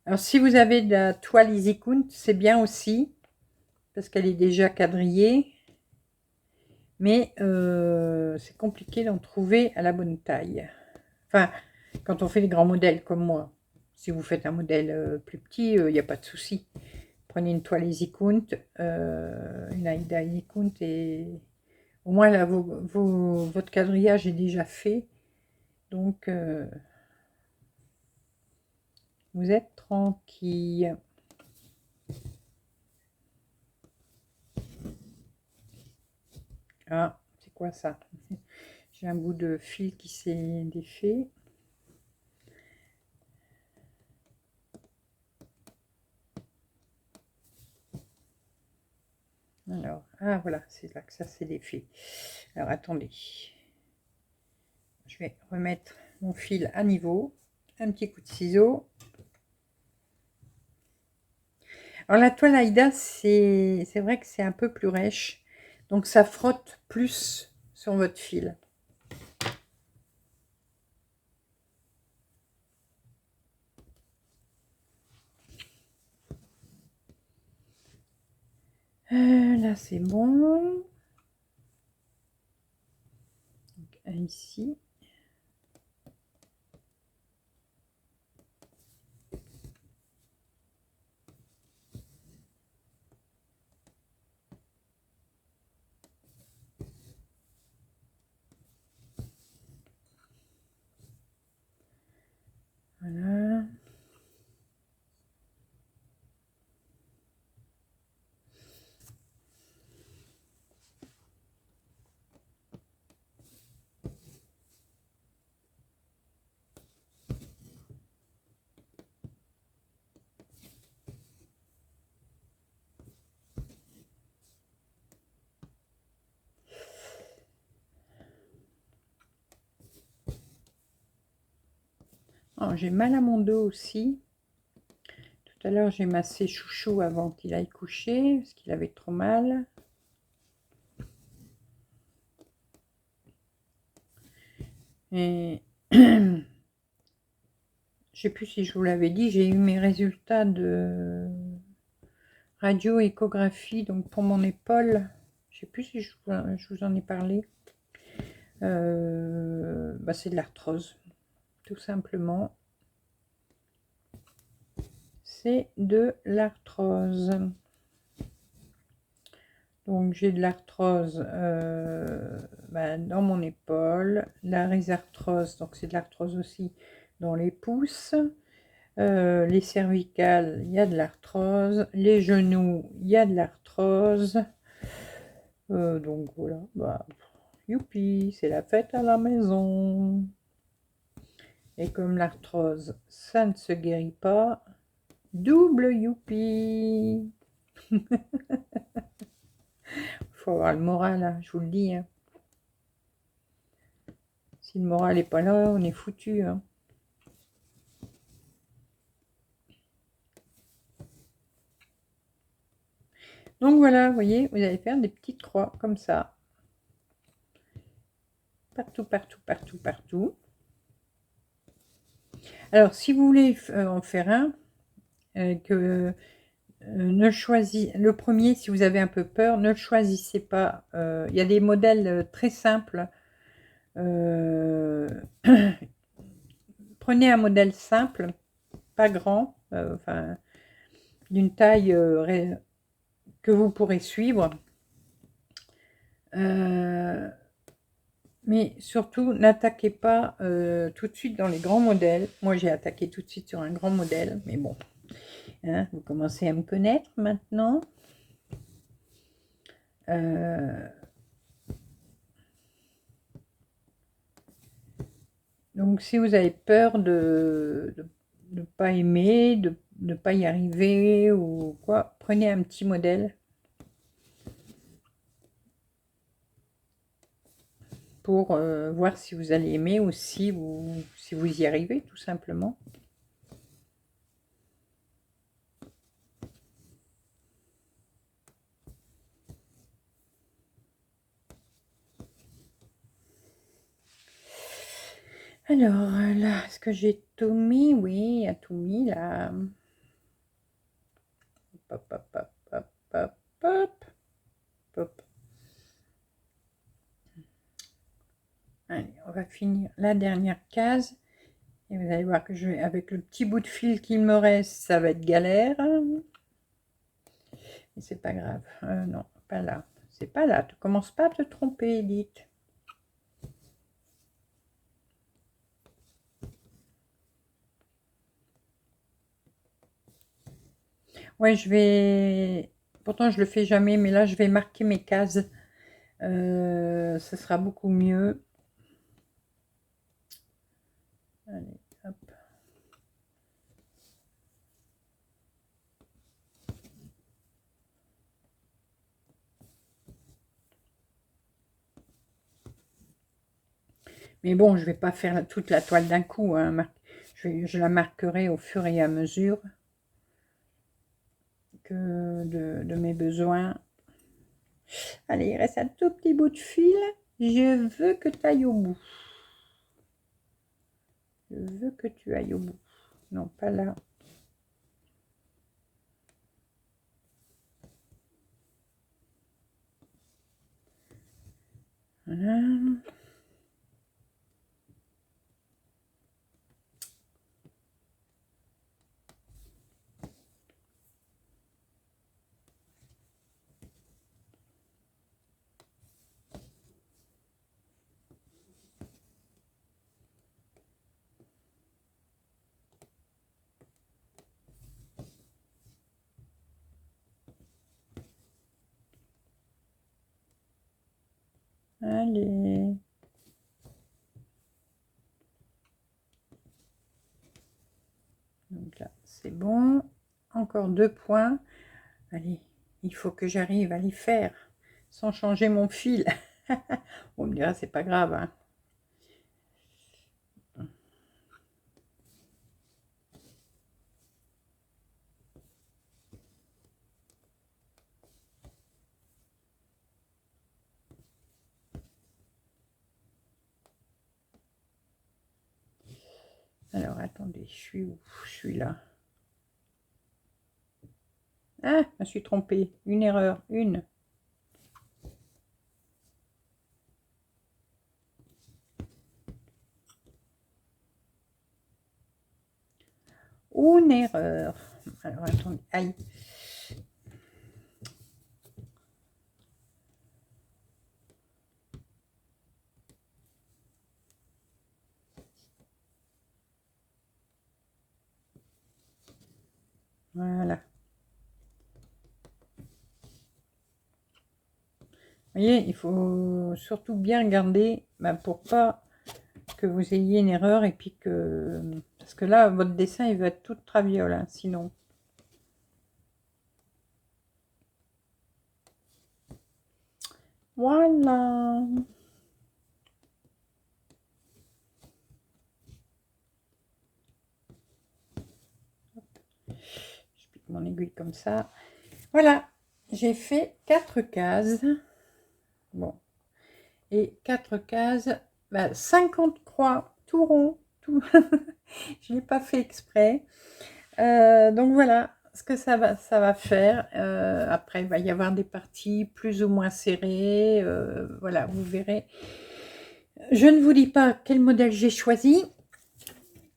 Alors si vous avez de la toile EasyCount, c'est bien aussi, parce qu'elle est déjà quadrillée. Mais c'est compliqué d'en trouver à la bonne taille. Enfin, quand on fait des grands modèles comme moi. Si vous faites un modèle plus petit, il n'y a pas de souci. Prenez une toile EasyCount, une Aida EasyCount, et au moins là, votre quadrillage est déjà fait. Donc, vous êtes tranquille. Ah, c'est quoi ça? J'ai un bout de fil qui s'est défait. Alors, ah voilà, c'est là que ça s'est défait. Alors, attendez. Je vais remettre mon fil à niveau. Un petit coup de ciseau. Alors, la toile Aïda, c'est vrai que c'est un peu plus rêche. Donc, ça frotte plus sur votre fil. Là, c'est bon. Donc, ici. Voilà. Oh, j'ai mal à mon dos aussi. Tout à l'heure, j'ai massé Chouchou avant qu'il aille coucher, parce qu'il avait trop mal. Et je sais plus si je vous l'avais dit, j'ai eu mes résultats de radio-échographie, donc pour mon épaule. Je sais plus si je vous en ai parlé. Bah, c'est de l'arthrose, tout simplement. C'est de l'arthrose. Donc j'ai de l'arthrose bah, dans mon épaule, la rhizarthrose, donc c'est de l'arthrose aussi dans les pouces, les cervicales, il y a de l'arthrose, les genoux, il y a de l'arthrose. Donc voilà, bah, youpi, c'est la fête à la maison. Et comme l'arthrose, ça ne se guérit pas, double youpi. Faut avoir le moral, hein, je vous le dis. Hein. Si le moral n'est pas là, on est foutu. Hein. Donc voilà, vous voyez, vous allez faire des petites croix comme ça. Partout, partout, partout, partout. Alors, si vous voulez en faire un, ne choisissez, le premier, si vous avez un peu peur, ne le choisissez pas. Il y a des modèles très simples. Prenez un modèle simple, pas grand, enfin, d'une taille que vous pourrez suivre. Mais surtout, n'attaquez pas tout de suite dans les grands modèles. Moi, j'ai attaqué tout de suite sur un grand modèle, mais bon, hein, vous commencez à me connaître maintenant. Donc, si vous avez peur de ne pas aimer, de ne pas y arriver ou quoi, prenez un petit modèle pour voir si vous allez aimer ou si vous y arrivez, tout simplement. Alors, là, est-ce que j'ai tout mis? Oui, il y a tout mis, là. Hop, hop, hop, hop, hop, hop, hop. Allez, on va finir la dernière case. Et vous allez voir que je vais, avec le petit bout de fil qu'il me reste, ça va être galère. Mais c'est pas grave. Non, pas là. C'est pas là. Tu commences pas à te tromper, Edith. Ouais, je vais... Pourtant, je le fais jamais, mais là, je vais marquer mes cases. Ce sera beaucoup mieux. Allez, hop. Mais bon, je vais pas faire toute la toile d'un coup, hein. Je la marquerai au fur et à mesure que de mes besoins. Allez, il reste un tout petit bout de fil. Je veux que tu ailles au bout. Je veux que tu ailles au bout. Non, pas là. Voilà. Allez. Donc là, c'est bon. Encore 2 points. Allez, il faut que j'arrive à les faire sans changer mon fil. On me dira, c'est pas grave, hein. Alors, attendez, je suis où? Je suis là. Ah, je me suis trompée. Une erreur, une. Une erreur. Alors, attendez. Aïe. Voilà. Vous voyez, il faut surtout bien regarder pour pas que vous ayez une erreur et puis que... Parce que là, votre dessin, il va être tout traviole, hein, sinon. Voilà. Je pique mon aiguille comme ça. Voilà, j'ai fait 4 cases. Bon. Et 4 cases, 50 croix, tout rond, tout. Je ne l'ai pas fait exprès. Donc voilà ce que ça va faire. Après, il va y avoir des parties plus ou moins serrées. Voilà, vous verrez. Je ne vous dis pas quel modèle j'ai choisi.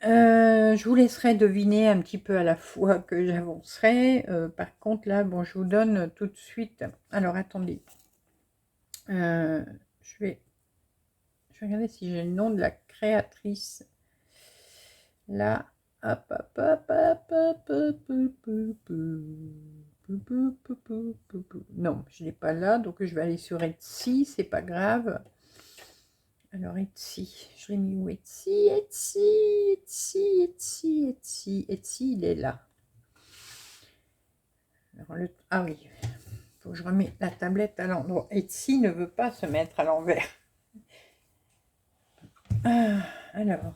Je vous laisserai deviner un petit peu à la fois que j'avancerai. Par contre, là, bon, je vous donne tout de suite. Alors, attendez. Je vais Je vais regarder si j'ai le nom de la créatrice. Là, hop, hop, hop, hop, hop, hop, hop, hop. Non, je ne l'ai pas là, donc je vais aller sur Etsy, c'est pas grave. Alors Etsy, je l'ai mis où Etsy, Etsy, il est là. Alors, ah oui, il faut que je remette la tablette à l'endroit. Etsy ne veut pas se mettre à l'envers. Alors.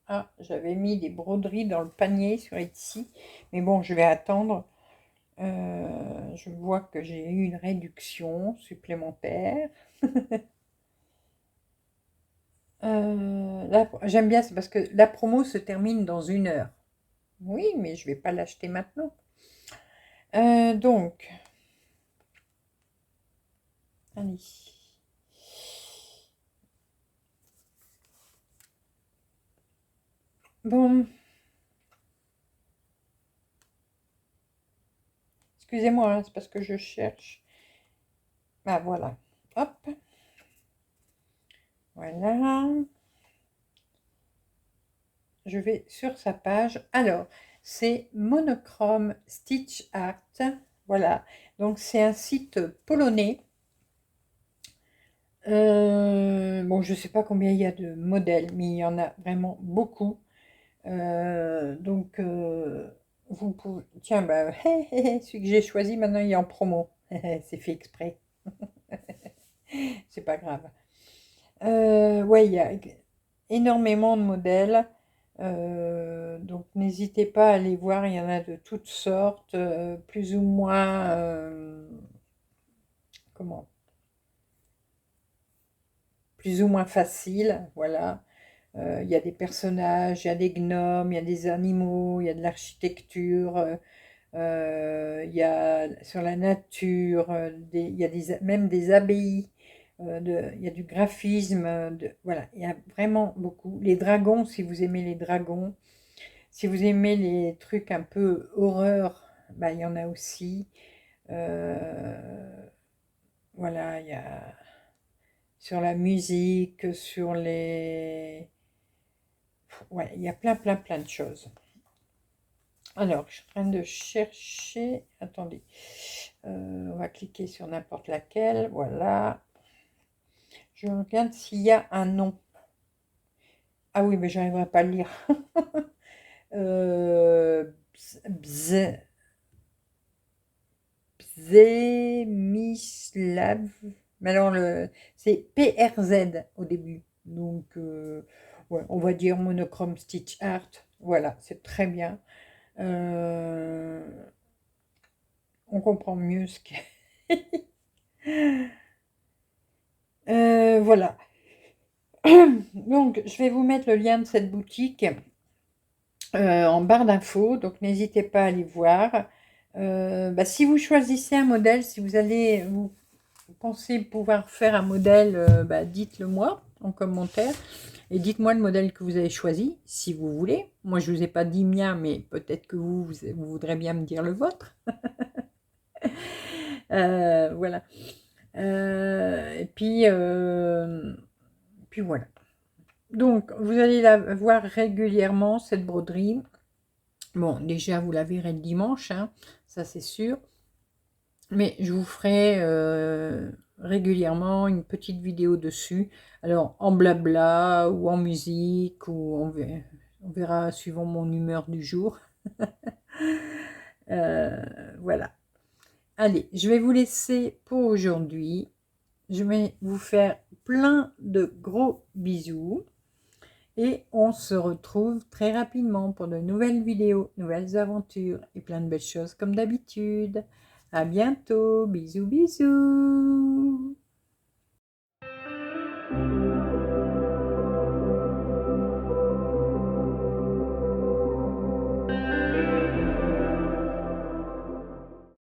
Ah, j'avais mis des broderies dans le panier sur Etsy, mais bon, je vais attendre. Je vois que j'ai eu une réduction supplémentaire. J'aime bien, c'est parce que la promo se termine dans 1 heure. Oui, mais je vais pas l'acheter maintenant. Donc, allez. Bon. Excusez-moi, hein, c'est parce que je cherche. Ah, voilà. Hop. Voilà. Je vais sur sa page. Alors, c'est Monochrome Stitch Art. Voilà. Donc, c'est un site polonais. Bon, je ne sais pas combien il y a de modèles, mais il y en a vraiment beaucoup. Donc, vous pouvez... Tiens, bah, celui que j'ai choisi, maintenant, il est en promo. C'est fait exprès. C'est pas grave. Ouais, il y a énormément de modèles. Donc, n'hésitez pas à aller voir. Il y en a de toutes sortes, plus ou moins... comment? Plus ou moins faciles, voilà. Il y a des personnages, il y a des gnomes, il y a des animaux, il y a de l'architecture, il y a sur la nature, il y a même des abbayes, il y a du graphisme, voilà, il y a vraiment beaucoup. Les dragons, si vous aimez les dragons, si vous aimez les trucs un peu horreur, bah, il y en a aussi. Voilà, il y a sur la musique, sur les... Ouais, il y a plein de choses. Alors, je suis en train de chercher... Attendez. On va cliquer sur n'importe laquelle. Voilà. Je regarde s'il y a un nom. Ah oui, mais je n'arriverai pas à le lire. Bzemislav. Mais alors, c'est PRZ au début. Donc, ouais, on va dire Monochrome Stitch Art. Voilà, c'est très bien. On comprend mieux ce qu'est. Voilà. Donc, je vais vous mettre le lien de cette boutique en barre d'infos. Donc, n'hésitez pas à aller voir. Bah, si vous choisissez un modèle, si vous pensez pouvoir faire un modèle, bah, dites-le moi en commentaire. Et dites-moi le modèle que vous avez choisi, si vous voulez. Moi, je ne vous ai pas dit mien, mais peut-être que vous voudrez bien me dire le vôtre. Voilà. Et puis voilà. Donc, vous allez la voir régulièrement, cette broderie. Bon, déjà, vous la verrez le dimanche, hein, ça c'est sûr. Mais je vous ferai régulièrement une petite vidéo dessus. Alors, en blabla ou en musique, ou on verra suivant mon humeur du jour. Voilà. Allez, je vais vous laisser pour aujourd'hui. Je vais vous faire plein de gros bisous. Et on se retrouve très rapidement pour de nouvelles vidéos, nouvelles aventures et plein de belles choses comme d'habitude. À bientôt, bisous bisous.